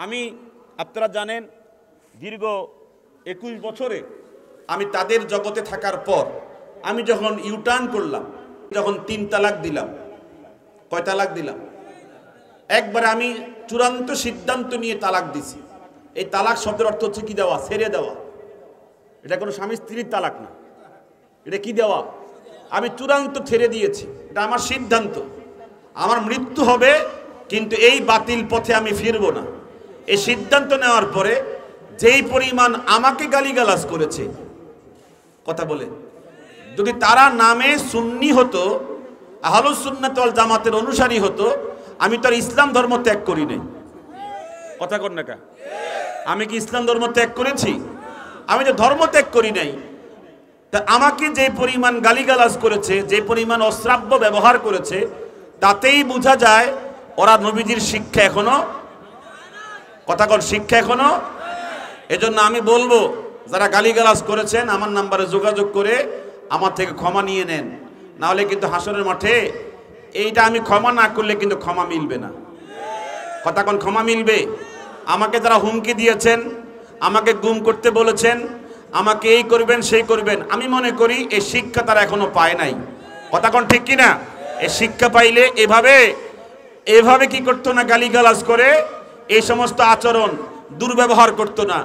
আমি আপনারা জানেন দীর্ঘ 21 বছরে আমি তাদের জগতে থাকার পর আমি যখন ইউটার্ন করলাম, যখন 3 তালাক দিলাম, কয় তালাক দিলাম? একবারে আমি চূড়ান্ত সিদ্ধান্ত নিয়ে তালাক দিছি। এই তালাক শব্দের অর্থ হচ্ছে কি দেওয়া, ছেড়ে দেওয়া। এটা কোনো স্বামী স্ত্রীর তালাক না, এটা কি দেওয়া? আমি চূড়ান্ত ছেড়ে দিয়েছি, এটা আমার সিদ্ধান্ত। আমার মৃত্যু হবে কিন্তু এই বাতিল পথে আমি ফিরবো না। এই সিদ্ধান্ত নেওয়ার পরে যেই পরিমাণ আমাকে গালিগালাজ করেছে, কথা বলে, যদি তারা নামে সুন্নি হতো, আহলুস সুন্নাত ওয়াল জামাতের অনুসারী হতো, আমি তো আর ইসলাম ধর্ম ত্যাগ করি নাই। কথা কর না কা? আমি কি ইসলাম ধর্ম ত্যাগ করেছি? আমি তো ধর্ম ত্যাগ করি নাই। তা আমাকে যে পরিমাণ গালিগালাজ করেছে, যে পরিমাণ অশ্রাব্য ব্যবহার করেছে, তাতেই বোঝা যায় ওরা নবীজির শিক্ষা এখনো, কথা কর, শিক্ষা এখনো। এজন্য আমি বলবো, যারা গালিগালাজ করেছেন আমার নাম্বারে যোগাযোগ করে আমার থেকে ক্ষমা নিয়ে নেন, না হলে কিন্তু হাসরের মাঠে এইটা আমি ক্ষমা না করলে কিন্তু ক্ষমা মিলবে না। কথা কোন ক্ষমা মিলবে? আমাকে যারা হুমকি দিয়েছেন, আমাকে গুম করতে বলেছেন, আমাকে এই করবেন সেই করবেন, আমি মনে করি এই শিক্ষা তারা এখনো পায় নাই। কথা কোন ঠিক কিনা? এই শিক্ষা পাইলে এভাবে কি করতো না, গালিগালাজ করে এই সমস্ত আচরণ দুর্ব্যবহার করতো না।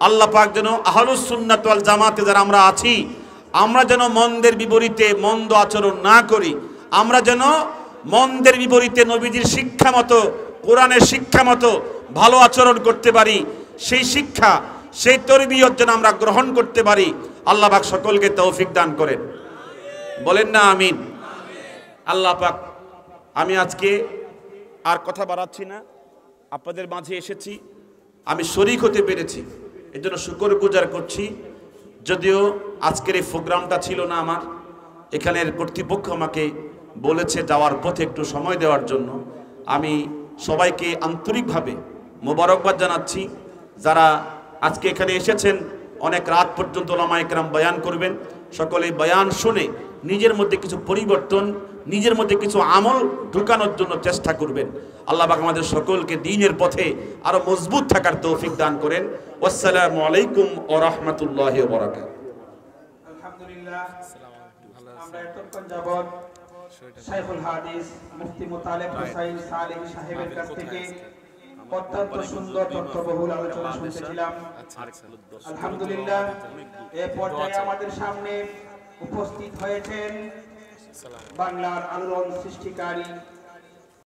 আল্লাহ পাক যেন আহলুস সুন্নাত ওয়াল জামাতে যারা আমরা আছি, আমরা যেন মন্দের বিপরীতে মন্দ আচরণ না করি। আমরা যেন মন্দের বিপরীতে নবীজির শিক্ষা মতো, কোরআনের শিক্ষা মতো ভালো আচরণ করতে পারি। সেই শিক্ষা, সেই তরবিয়ত যেন আমরা গ্রহণ করতে পারি। আল্লাহ পাক সকলকে তৌফিক দান করেন, বলেন না আমিন। আল্লাহ পাক, আমি আজকে আর কথা বাড়াচ্ছি না, আপনাদের মাঝে এসেছি, আমি শরীক হতে পেরেছি, এর জন্য শুকরগুজার করছি। যদিও আজকের এই প্রোগ্রামটা ছিল না আমার, এখানের কর্তৃপক্ষ আমাকে বলেছে যাওয়ার পথে একটু সময় দেওয়ার জন্য। আমি সবাইকে আন্তরিকভাবে মোবারকবাদ জানাচ্ছি। যারা আজকে এখানে এসেছেন, অনেক রাত পর্যন্ত উলামায়ে কেরাম বয়ান করবেন, সকলে বয়ান শুনে নিজের মধ্যে কিছু পরিবর্তন, নিজের মধ্যে কিছু আমল ঢুকানোর জন্য চেষ্টা করবেন। আল্লাহ পাক আমাদের সকলকে দ্বীনের পথে আরো মজবুত থাকার তৌফিক দান করেন। আসসালামু আলাইকুম ওয়া রাহমাতুল্লাহি ওয়া বারাকাতুহু। আলহামদুলিল্লাহ, আমরা এতক্ষণ যাবত শাইখুল হাদিস মুফতি মুতালেব হোসাইন সালেহী সাহেবের কাছ থেকে অত্যন্ত সুন্দর তথ্যবহুল আলোচনা শুনতেছিলাম। আলহামদুলিল্লাহ, এই পর্যায়ে আমাদের সামনে উপস্থিত হয়েছেন বাংলার আলোড়ন সৃষ্টিকারী